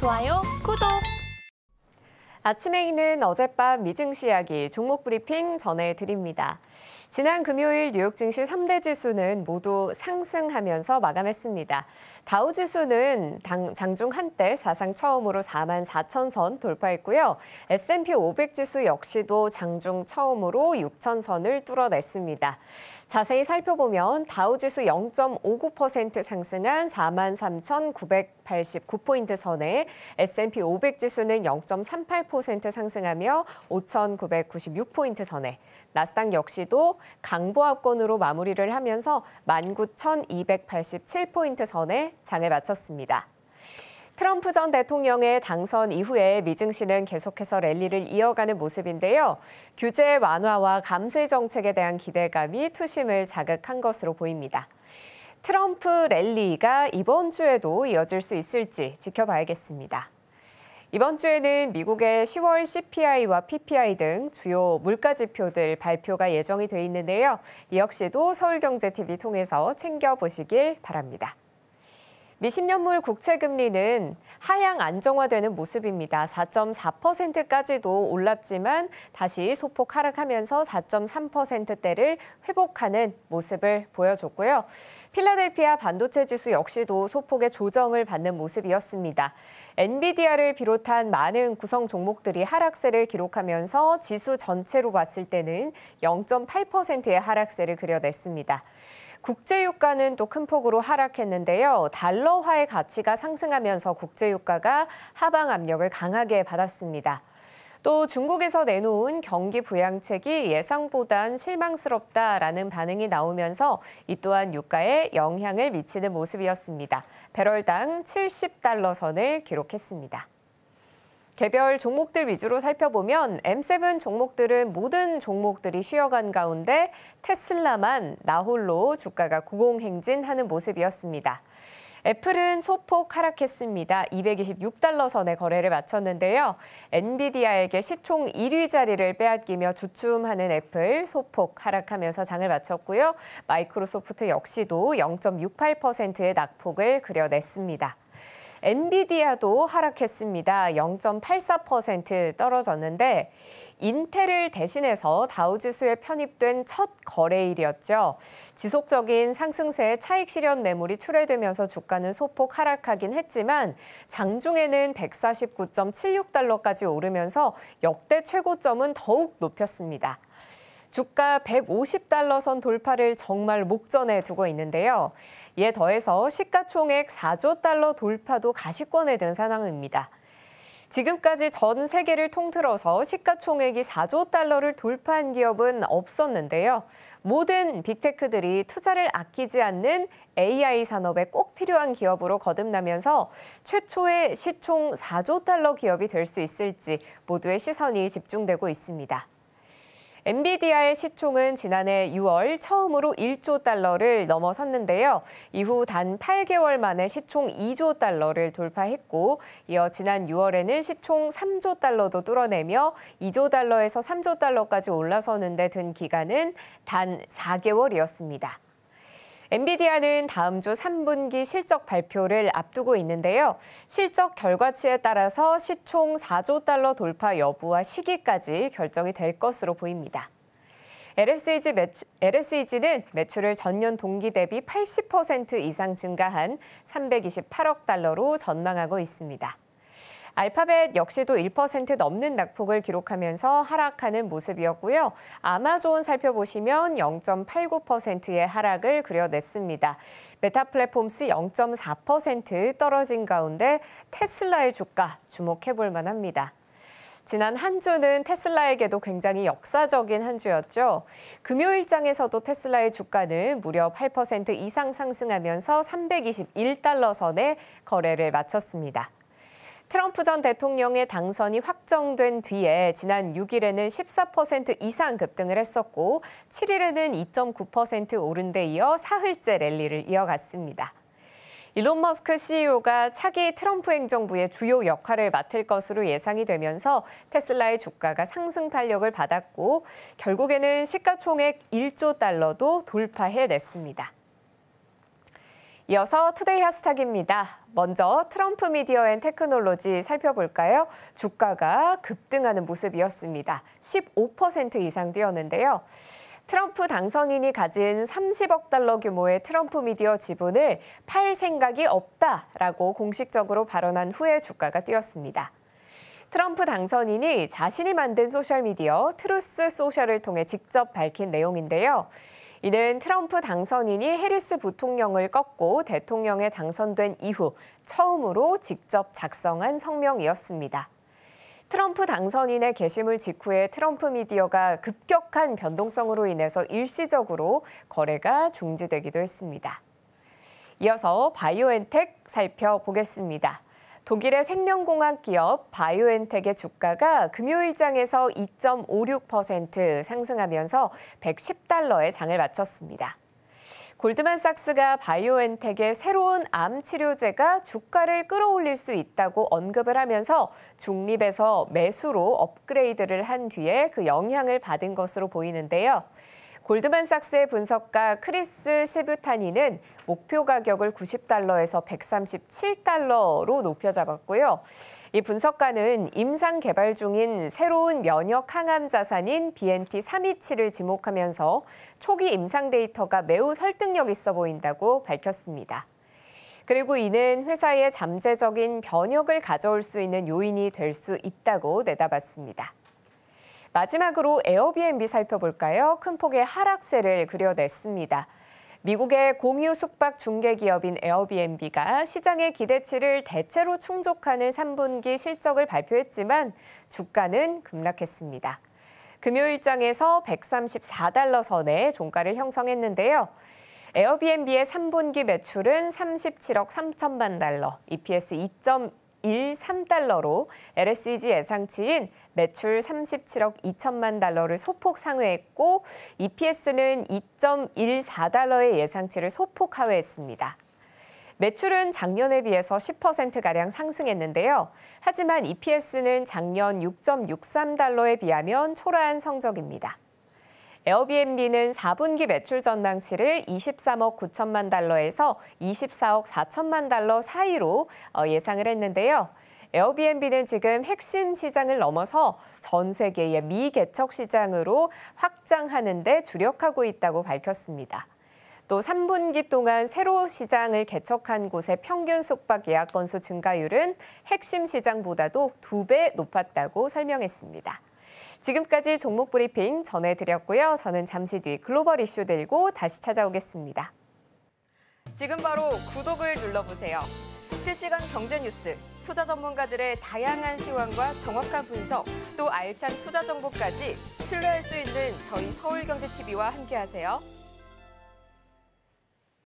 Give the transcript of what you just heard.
좋아요, 구독! 아침에 있는 어젯밤 미증시 이야기 종목 브리핑 전해드립니다. 지난 금요일 뉴욕 증시 3대 지수는 모두 상승하면서 마감했습니다. 다우지수는 장중 한때 사상 처음으로 44,000선 돌파했고요. S&P 500 지수 역시도 장중 처음으로 6,000선을 뚫어냈습니다. 자세히 살펴보면 다우지수 0.59% 상승한 43,989포인트 선에 S&P 500 지수는 0.38% 상승하며 5,996포인트 선에 나스닥 역시도 강보합권으로 마무리를 하면서 19,287포인트 선에 장을 마쳤습니다. 트럼프 전 대통령의 당선 이후에 미증시는 계속해서 랠리를 이어가는 모습인데요. 규제 완화와 감세 정책에 대한 기대감이 투심을 자극한 것으로 보입니다. 트럼프 랠리가 이번 주에도 이어질 수 있을지 지켜봐야겠습니다. 이번 주에는 미국의 10월 CPI와 PPI 등 주요 물가 지표들 발표가 예정이 돼 있는데요. 이 역시도 서울경제TV 통해서 챙겨보시길 바랍니다. 미 10년물 국채금리는 하향 안정화되는 모습입니다. 4.4%까지도 올랐지만 다시 소폭 하락하면서 4.3%대를 회복하는 모습을 보여줬고요. 필라델피아 반도체 지수 역시도 소폭의 조정을 받는 모습이었습니다. 엔비디아를 비롯한 많은 구성 종목들이 하락세를 기록하면서 지수 전체로 봤을 때는 0.8%의 하락세를 그려냈습니다. 국제유가는 또 큰 폭으로 하락했는데요. 달러화의 가치가 상승하면서 국제유가가 하방 압력을 강하게 받았습니다. 또 중국에서 내놓은 경기 부양책이 예상보단 실망스럽다라는 반응이 나오면서 이 또한 유가에 영향을 미치는 모습이었습니다. 배럴당 70달러 선을 기록했습니다. 개별 종목들 위주로 살펴보면 M7 종목들은 모든 종목들이 쉬어간 가운데 테슬라만 나홀로 주가가 고공행진하는 모습이었습니다. 애플은 소폭 하락했습니다. 226달러 선에 거래를 마쳤는데요. 엔비디아에게 시총 1위 자리를 빼앗기며 주춤하는 애플 소폭 하락하면서 장을 마쳤고요. 마이크로소프트 역시도 0.68%의 낙폭을 그려냈습니다. 엔비디아도 하락했습니다. 0.84% 떨어졌는데 인텔을 대신해서 다우지수에 편입된 첫 거래일이었죠. 지속적인 상승세에 차익 실현 매물이 출회되면서 주가는 소폭 하락하긴 했지만 장중에는 149.76달러까지 오르면서 역대 최고점은 더욱 높였습니다. 주가 150달러 선 돌파를 정말 목전에 두고 있는데요. 이에 더해서 시가총액 4조 달러 돌파도 가시권에 든 상황입니다. 지금까지 전 세계를 통틀어서 시가총액이 4조 달러를 돌파한 기업은 없었는데요. 모든 빅테크들이 투자를 아끼지 않는 AI 산업에 꼭 필요한 기업으로 거듭나면서 최초의 시총 4조 달러 기업이 될 수 있을지 모두의 시선이 집중되고 있습니다. 엔비디아의 시총은 지난해 6월 처음으로 1조 달러를 넘어섰는데요. 이후 단 8개월 만에 시총 2조 달러를 돌파했고 이어 지난 6월에는 시총 3조 달러도 뚫어내며 2조 달러에서 3조 달러까지 올라서는데 든 기간은 단 4개월이었습니다. 엔비디아는 다음 주 3분기 실적 발표를 앞두고 있는데요. 실적 결과치에 따라서 시총 4조 달러 돌파 여부와 시기까지 결정이 될 것으로 보입니다. LSEG는 매출을 전년 동기 대비 80% 이상 증가한 328억 달러로 전망하고 있습니다. 알파벳 역시도 1% 넘는 낙폭을 기록하면서 하락하는 모습이었고요. 아마존 살펴보시면 0.89%의 하락을 그려냈습니다. 메타 플랫폼스 0.4% 떨어진 가운데 테슬라의 주가 주목해볼 만합니다. 지난 한 주는 테슬라에게도 굉장히 역사적인 한 주였죠. 금요일장에서도 테슬라의 주가는 무려 8% 이상 상승하면서 321달러 선에 거래를 마쳤습니다. 트럼프 전 대통령의 당선이 확정된 뒤에 지난 6일에는 14% 이상 급등을 했었고 7일에는 2.9% 오른 데 이어 사흘째 랠리를 이어갔습니다. 일론 머스크 CEO가 차기 트럼프 행정부의 주요 역할을 맡을 것으로 예상이 되면서 테슬라의 주가가 상승 탄력을 받았고 결국에는 시가총액 1조 달러도 돌파해냈습니다. 이어서 투데이 핫스탁입니다. 먼저 트럼프 미디어 앤 테크놀로지 살펴볼까요? 주가가 급등하는 모습이었습니다. 15% 이상 뛰었는데요. 트럼프 당선인이 가진 30억 달러 규모의 트럼프 미디어 지분을 팔 생각이 없다라고 공식적으로 발언한 후에 주가가 뛰었습니다. 트럼프 당선인이 자신이 만든 소셜미디어 트루스 소셜을 통해 직접 밝힌 내용인데요. 이는 트럼프 당선인이 해리스 부통령을 꺾고 대통령에 당선된 이후 처음으로 직접 작성한 성명이었습니다. 트럼프 당선인의 게시물 직후에 트럼프 미디어가 급격한 변동성으로 인해서 일시적으로 거래가 중지되기도 했습니다. 이어서 바이오엔텍 살펴보겠습니다. 독일의 생명공학 기업 바이오엔텍의 주가가 금요일장에서 2.56% 상승하면서 110달러에 장을 마쳤습니다. 골드만삭스가 바이오엔텍의 새로운 암 치료제가 주가를 끌어올릴 수 있다고 언급을 하면서 중립에서 매수로 업그레이드를 한 뒤에 그 영향을 받은 것으로 보이는데요. 골드만삭스의 분석가 크리스 시브타니는 목표 가격을 90달러에서 137달러로 높여 잡았고요. 이 분석가는 임상 개발 중인 새로운 면역 항암 자산인 BNT327을 지목하면서 초기 임상 데이터가 매우 설득력 있어 보인다고 밝혔습니다. 그리고 이는 회사의 잠재적인 변혁을 가져올 수 있는 요인이 될 수 있다고 내다봤습니다. 마지막으로 에어비앤비 살펴볼까요? 큰 폭의 하락세를 그려냈습니다. 미국의 공유 숙박 중개 기업인 에어비앤비가 시장의 기대치를 대체로 충족하는 3분기 실적을 발표했지만 주가는 급락했습니다. 금요일장에서 134달러 선에 종가를 형성했는데요. 에어비앤비의 3분기 매출은 37억 3천만 달러, EPS 2.13달러로 LSEG 예상치인 매출 37억 2천만 달러를 소폭 상회했고 EPS는 2.14달러의 예상치를 소폭 하회했습니다. 매출은 작년에 비해서 10%가량 상승했는데요. 하지만 EPS는 작년 6.63달러에 비하면 초라한 성적입니다. 에어비앤비는 4분기 매출 전망치를 23억 9천만 달러에서 24억 4천만 달러 사이로 예상을 했는데요. 에어비앤비는 지금 핵심 시장을 넘어서 전 세계의 미개척 시장으로 확장하는 데 주력하고 있다고 밝혔습니다. 또 3분기 동안 새로 시장을 개척한 곳의 평균 숙박 예약 건수 증가율은 핵심 시장보다도 2배 높았다고 설명했습니다. 지금까지 종목 브리핑 전해드렸고요. 저는 잠시 뒤 글로벌 이슈 들고 다시 찾아오겠습니다. 지금 바로 구독을 눌러보세요. 실시간 경제 뉴스, 투자 전문가들의 다양한 시황과 정확한 분석, 또 알찬 투자 정보까지 신뢰할 수 있는 저희 서울경제TV와 함께하세요.